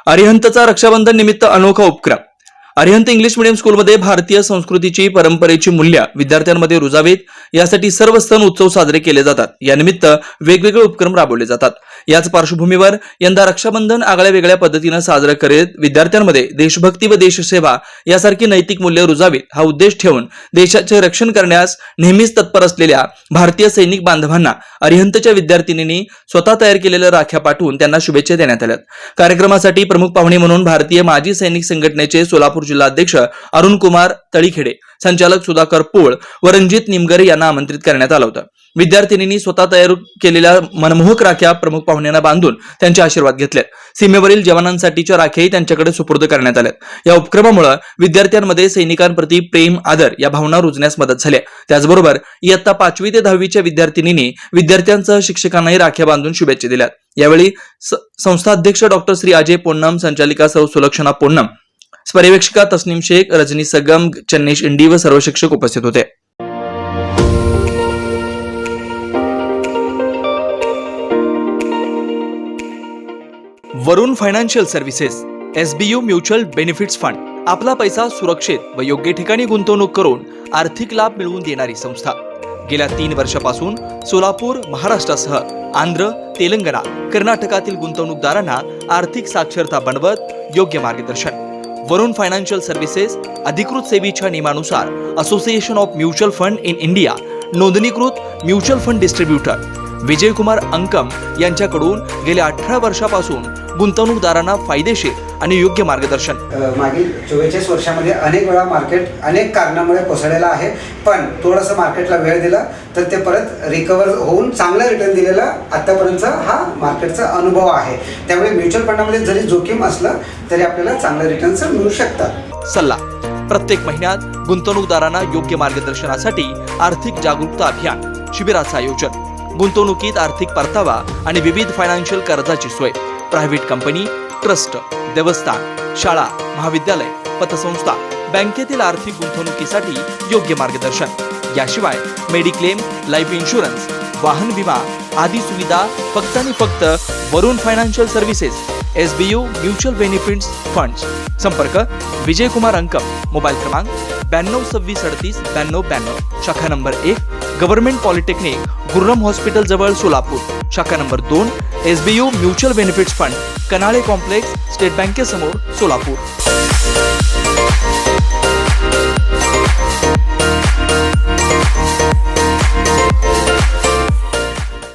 अरिहंतचा रक्षाबंधन निमित्त अनोखा उपक्रम. अरिहंत इंग्लिश मीडियम स्कूलमध्ये भारतीय संस्कृतीची परंपरेची मूल्य विद्यार्थ्यांमध्ये रुजावीत यासाठी सर्व सण उत्सव साजरे केले जातात. या निमित्त वेगवेगळे उपक्रम राबवले जातात. याच पार्श्वभूमीवर यंदा रक्षाबंधन आगळ्या वेगळ्या पद्धतीने साजरे करीत विद्यार्थ्यांमध्ये देशभक्ती व देशसेवा यासारखी नैतिक मूल्ये रुजावीत हा उद्देश ठेवून देशाचे रक्षण करण्यास नेहमीच तत्पर असलेल्या भारतीय सैनिक बांधवांना अरिहंतच्या विद्यार्थिनींनी स्वतः तयार केलेल्या राख्या पाठवून त्यांना शुभेच्छा देण्यात आल्या. कार्यक्रमासाठी प्रमुख पाहुणे म्हणून भारतीय माजी सैनिक संघटनेचे सोलापूर जिल्हाध्यक्ष अरुण कुमार तळीखेडे, संचालक सुधाकर पोळ व रणजित निमगरे यांना आमंत्रित करण्यात आलं होतं. विद्यार्थिनींनी स्वतः तयार केलेल्या मनमोहक राख्या प्रमुख पाहुण्यांना बांधून त्यांचे आशीर्वाद घेतले. सीमेवरील जवानांसाठीच्या राख्याही त्यांच्याकडे सुपूर्द करण्यात आल्या. या उपक्रमामुळे विद्यार्थ्यांमध्ये सैनिकांप्रती प्रेम, आदर या भावना रुजण्यास मदत झाली. त्याचबरोबर इयत्ता 5वी ते 10वीच्या विद्यार्थिनींनी विद्यार्थ्यांसह शिक्षकांनाही राख्या बांधून शुभेच्छा दिल्या. यावेळी संस्था अध्यक्ष डॉक्टर श्री अजय पोन्नम, संचालिका सौ सुलक्षणा पोन्नम, पर्यवेक्षिका तस्नीम शेख, रजनी सगम, चन्नेश इंडी व सर्व शिक्षक उपस्थित होते. Varun financial services, SBU mutual benefits fund, आपला पैसा सुरक्षित व योग्य ठिकाणी गुंतवणूक करून आर्थिक लाभ मिळवून देणारी संस्था. गेल्या 3 वर्षापासून सोलापूर, महाराष्ट्रासह आंध्र, तेलंगणा, कर्नाटकातील गुंतवणूकदारांना आर्थिक साक्षरता बनवत योग्य मार्गदर्शन. वरुण फायनान्शियल सर्व्हिसेस अधिकृत सेवेच्या नियमानुसार association of mutual fund in India नोंदणीकृत mutual fund distributor Vijaykumar Ankam यांच्याकडून गेल्या 18 वर्षापासून गुंतवणूकदारांना फायदेशीर आणि योग्य मार्गदर्शन. मागील 44 वर्षामध्ये अनेक वेळा मार्केट अनेक कारणामुळे कोसळलेलं आहे, पण थोडंसं मार्केटला वेळ दिला तर ते परत रिकवर होऊन चांगला रिटर्न दिलेला आतापर्यंतचा हा मार्केटचा अनुभव आहे. त्यामुळे म्युच्युअल फंडामध्ये जरी जोखीम असलं तरी आपल्याला चांगले रिटर्न्स मिळू शकतात. सल्ला: प्रत्येक महिन्यात गुंतवणूकदारांना योग्य मार्गदर्शनासाठी आर्थिक जागरूकता अभियान शिबिराचं आयोजन. गुंतवणुकीत आर्थिक परतावा आणि विविध फायनान्शियल कर्जाची सोय. प्रायव्हेट कंपनी, ट्रस्ट, देवस्थान, शाळा, महाविद्यालय, पतसंस्था, बँकेतील आर्थिक गुंतवणुकीसाठी योग्य मार्गदर्शन. याशिवाय मेडिक्लेम, लाईफ इन्शुरन्स, वाहन विमा आदी सुविधा फक्त आणि फक्त Varun financial services, SBU mutual benefits funds. संपर्क: विजयकुमार अंकम, मोबाईल क्रमांक 9226389292, शाखा number 1, government polytechnic, Gurram hospital जवळ सोलापूर. शाखा number 2, SBU mutual benefits fund, Kanale complex, state बँकेसमोर, सोलापूर.